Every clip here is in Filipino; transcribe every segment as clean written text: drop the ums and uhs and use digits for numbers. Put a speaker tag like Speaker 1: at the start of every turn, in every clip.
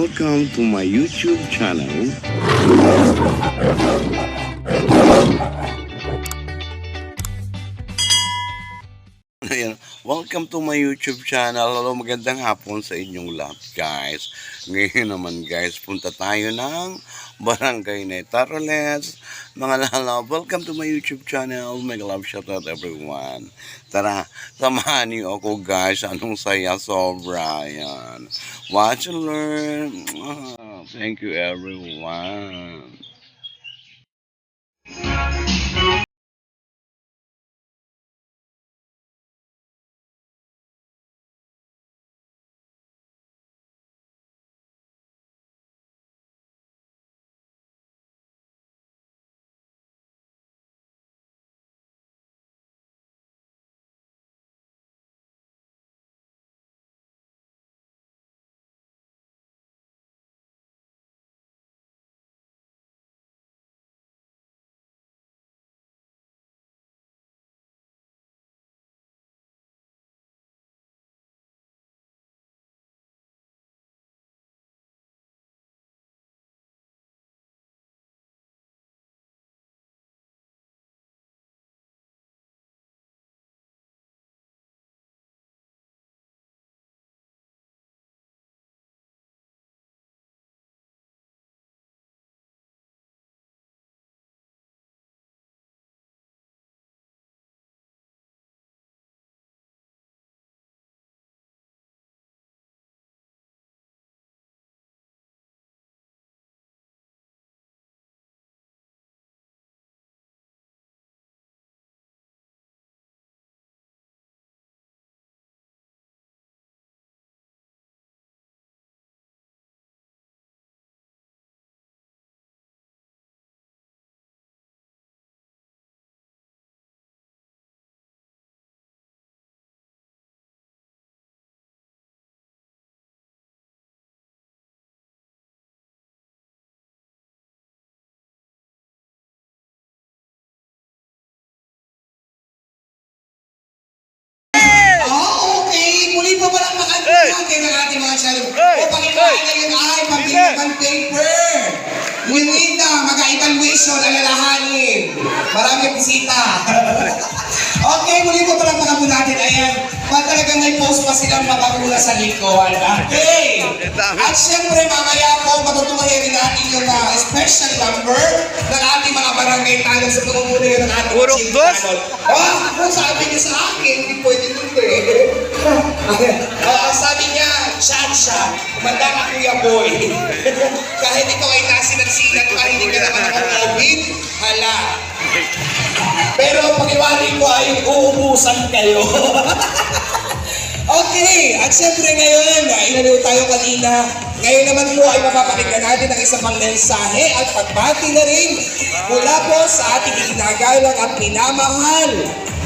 Speaker 1: welcome to my YouTube channel. Ayan, welcome to my YouTube channel. Hello, magandang hapon sa inyong lahat, guys. Ngayon naman, guys, punta tayo ng Barangay Netaroles. Mga lalaw, welcome to my YouTube channel. Make love, shout out everyone. Tara, samahan niyo ako, guys. Anong saya, sobra. Ayan. Watch and learn. Thank you, everyone.
Speaker 2: Muli po palang makagulagin ng ating mga channel. O pagkikaan ngayon ay pambili ng paper. Winwinda, mag-evaluation, alalahanin. Maraming bisita. Okay, muli po palang makagulagin. Ayan, talagang may post pa silang makagula sa likuan. Okay. At syempre, mamaya po, matutumahin rin natin yung special number ng ating mga barangay tayo sa pagmumuli ng ating channel. Kung sabi niya sa akin, hindi pwede hindi. Sabi niya, Shansha, kumanda ka Kuya Boy. Kahit ikaw ay nasinat-sinat pa, hindi ka naman ako COVID, hala. Pero pakiwari ko ay uubusan kayo. Okay, at syempre ngayon, inaliw tayo kanina. Ngayon naman po ay mapapakinggan natin ang isang pang mensahe at pagbati na rin mula po sa ating ginagalang at minamahal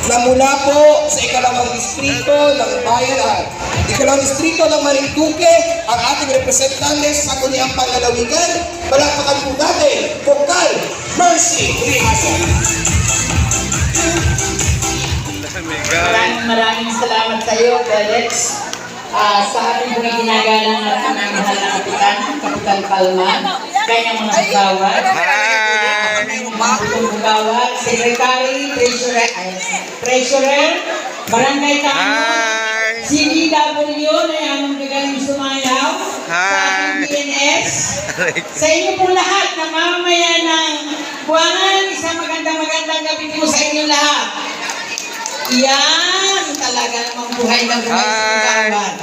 Speaker 2: na mula po sa ikalawang distrito ng bayan, ikalawang distrito ng Marinduque, ang ating representante sa Sangguniang Panlalawigan, palakpakan po natin, Vokal Mercy Rihasan.
Speaker 3: Maraming salamat sa iyo, Felix. Sa ating mga ginagalang at mahal na Kapitan Palma, kanyang mga kagawad, kagawad, Secretary, Treasurer, Barangay Tanong, CDW na yung magaling sumayaw, sa ating PNS, sa inyo po lahat na mamamayan ng buwangan, isang magandang gabi po sa inyo lahat. Yan, talaga namang buhay na buhay sa kagawad.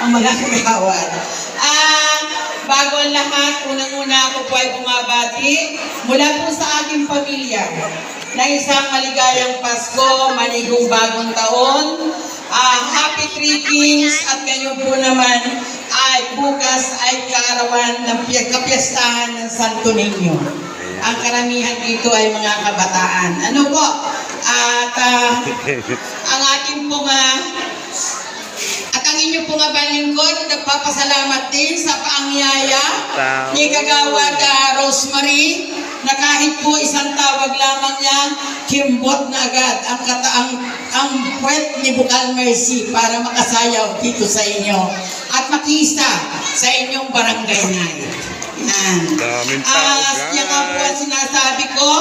Speaker 3: Ang mga kagawad. Bago ang lahat, unang-una ako po ay bumabati mula po sa aking pamilya na isang maligayang Pasko, maligong bagong taon, happy Three Kings, at ngayon po naman ay bukas ay kaarawan ng kapiyastahan ng Santo Niño. Ang karamihan dito ay mga kabataan. Ano po? At ang ating pong at ang inyo pong balingkod, nagpapasalamat din sa paangyaya ni Kagawad Rosemary na kahit po isang tawag lamang niya, kimbot na agad ang puwet ni Vokal Mercy para makasayaw dito sa inyo. at makisa sa inyong barangay night. Yan.
Speaker 1: Daming tao,
Speaker 3: Yan nga po ang sinasabi ko.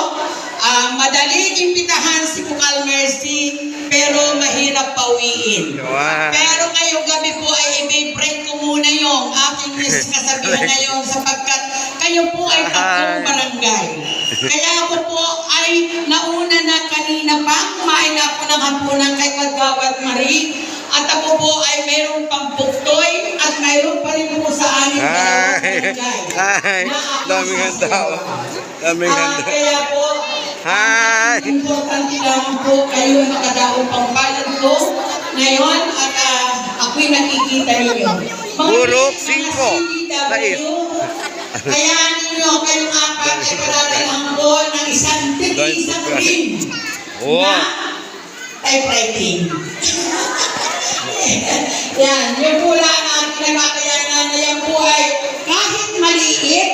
Speaker 3: Madaling imbitahan si Bukal Mercy, pero mahirap pauwiin.
Speaker 1: Wow.
Speaker 3: Pero ngayong gabi po ay i-break ko muna yung aking kasabihan ngayon sapagkat kayo po ay tatlong barangay. Kaya ako po ay nauna na kanina pa, kumain na ako ng hapunan kay Kagawad Marie. At ako po ay mayroon pang buktoy at mayroon pa rin po sa amin barangay.
Speaker 1: Hi! Daming handa. Daming handa.
Speaker 3: Kaya po,
Speaker 1: Hi!
Speaker 3: importante lang po kayo nakadaong pang palad ko ngayon at ako'y nakikita ninyo.
Speaker 1: Puro
Speaker 3: Mga
Speaker 1: 5.
Speaker 3: CDW, kaya ninyo kayong apat ay padadalahan ko ng isang ring na typewriting. Yan, yung pula na ating nakakayanan na yan po ay kahit maliit,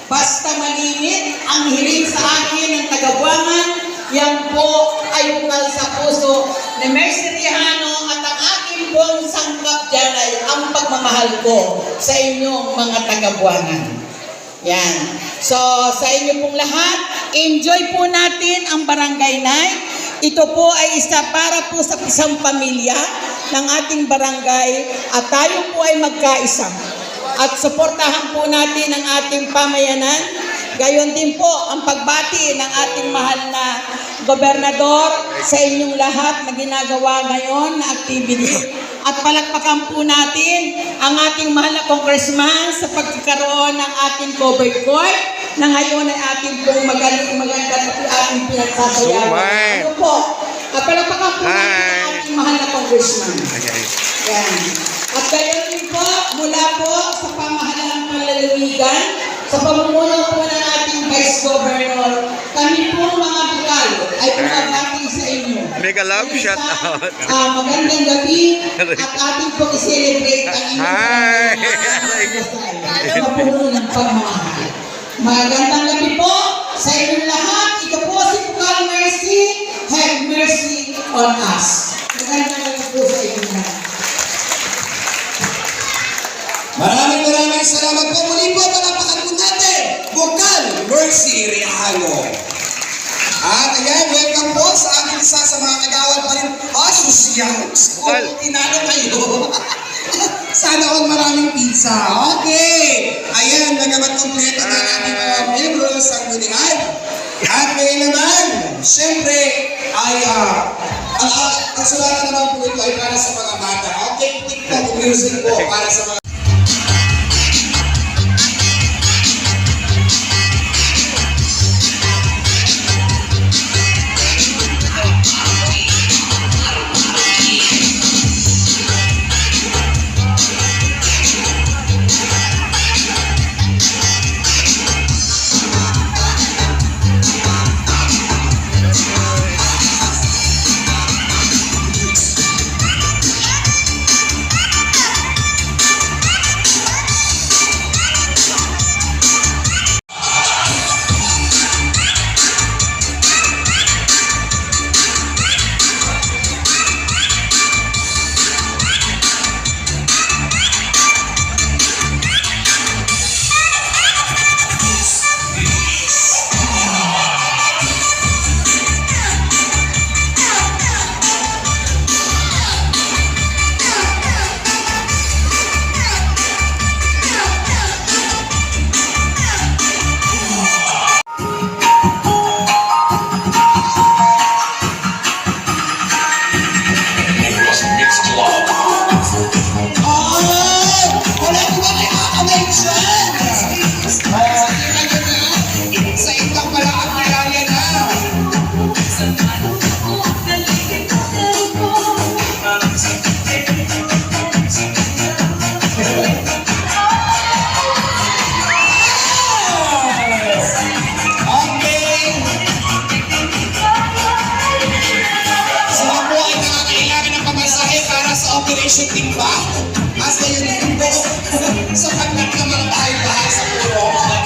Speaker 3: basta malimit, ang hiling sa akin ng Tagabuangan, yan po ay bukal sa puso ni Mercy Rihano at ang aking buong sangkap dyan ay ang pagmamahal ko sa inyong mga Tagabuangan. Yan. So, sa inyo pong lahat, enjoy po natin ang barangay night. Ito po ay isa para po sa isang pamilya ng ating barangay at tayo po ay magkaisa. At suportahan po natin ang ating pamayanan. Gayon din po ang pagbati ng ating mahal na gobernador sa inyong lahat na ginagawa ngayon na activity. At palakpakan po natin ang ating mahal na congressman sa pagkakaroon ng ating covered court na ngayon ay ating pong maganda at ating pinagsasayawan. Ano po? At palakpakan po natin ang ating mahal na congressman. Yan. At gayon din po, mula po sa pamahalaan ng panlalawigan, sa pamumuno po ng ating Vice Governor, kami po mga bukal ay pumabati sa inyo.
Speaker 1: Mega love shout out.
Speaker 3: Magandang gabi at ating po i-celebrate ang inyong mapuno ng pagmamahal. Magandang gabi po sa inyong lahat. Ito po si Bukal Mercy. Have mercy on us. Magandang gabi po sa inyong lahat.
Speaker 2: Maraming salamat po. Muli po, palapakan po natin, Bukal Mercy Rihano. At ayan, welcome po sa aking isa sa mga kagawad pa rin. Susiyan. Tinalo kayo. Sana all maraming pizza. Okay. Ayan, nagamat kompleto na ating mga membros ang gulihan. At ngayon naman, syempre, ay ang kasulatan naman po ito ay para sa mga bata. Okay, TikTok music po para sa mga sa ibang pala ang kilala na. Operation Timba, as na yun din po sa pagkat ng mga bahay-bahay sa puro.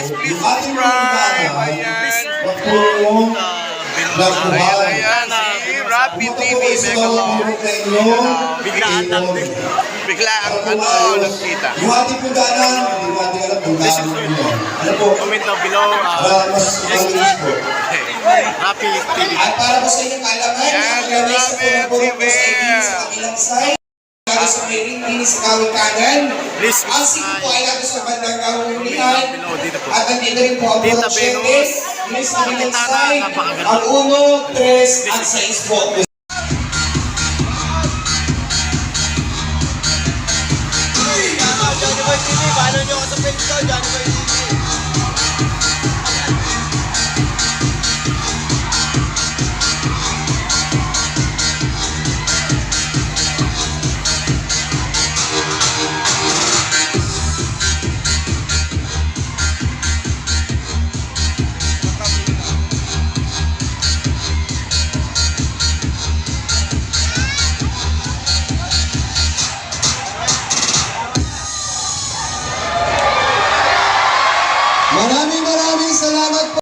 Speaker 1: guys, please subscribe. Ayan.
Speaker 2: Magpulong. Nagbuhay.
Speaker 1: Ayan, si Rappi TV.
Speaker 4: Biglaan lang din.
Speaker 1: Biglaan nagkita.
Speaker 2: Yung ating pundanan, hindi mo ating alam kung gaano mo. Ano po?
Speaker 4: Comment down below.
Speaker 2: Mas malinis po.
Speaker 4: Rappi TV.
Speaker 2: At para po sa inyong kaalaman,
Speaker 1: Yan,
Speaker 2: ang galing sa
Speaker 1: Rappi
Speaker 2: puro-puro po sa
Speaker 1: TV.
Speaker 2: inyo sa kabilang side. Lalo sa may ring sa kawit kanan.
Speaker 4: Please
Speaker 2: Ang siko po ay natin sa bandang kahulihan.
Speaker 4: below dito po.
Speaker 2: At nandito rin po ang
Speaker 4: Tita
Speaker 2: puro
Speaker 4: Venus.
Speaker 2: Dito sa kabilang
Speaker 4: Tita,
Speaker 2: side.
Speaker 4: napakaganda.
Speaker 2: Ang 1, 3, at 6 po.
Speaker 4: Johnny Boy TV, follow nyo ako sa page ko, Johnny Boy TV.
Speaker 2: Maraming salamat po.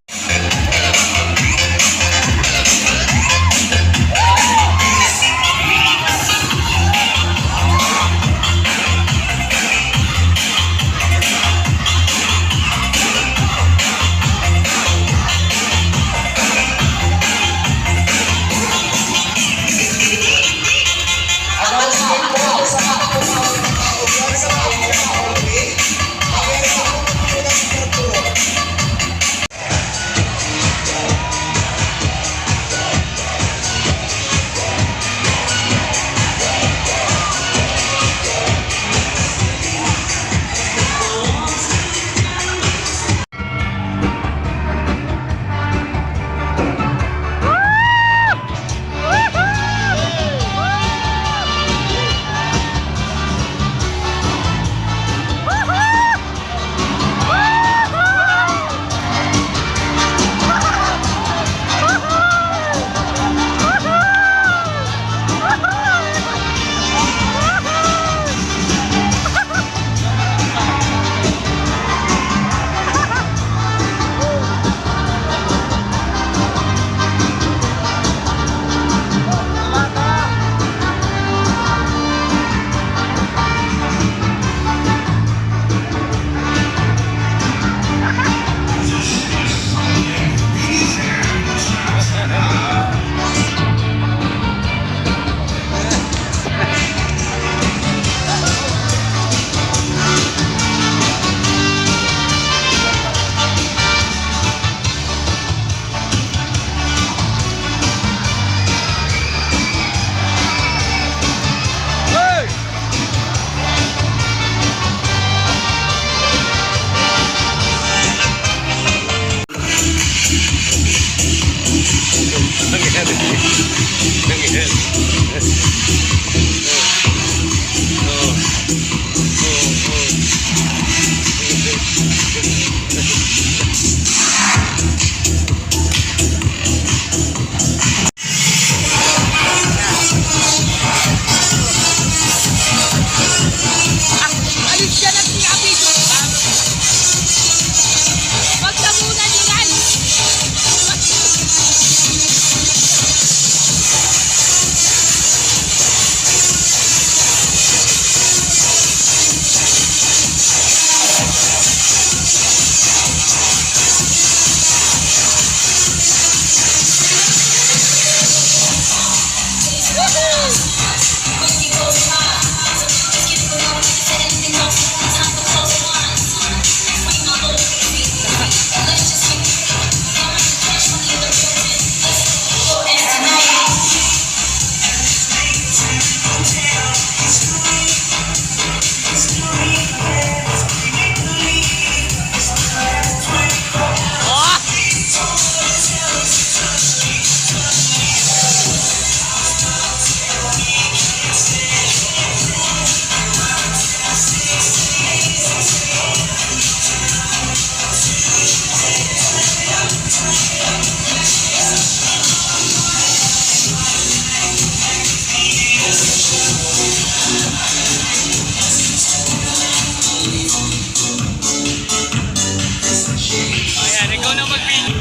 Speaker 5: Ayan, ikaw na mag-video.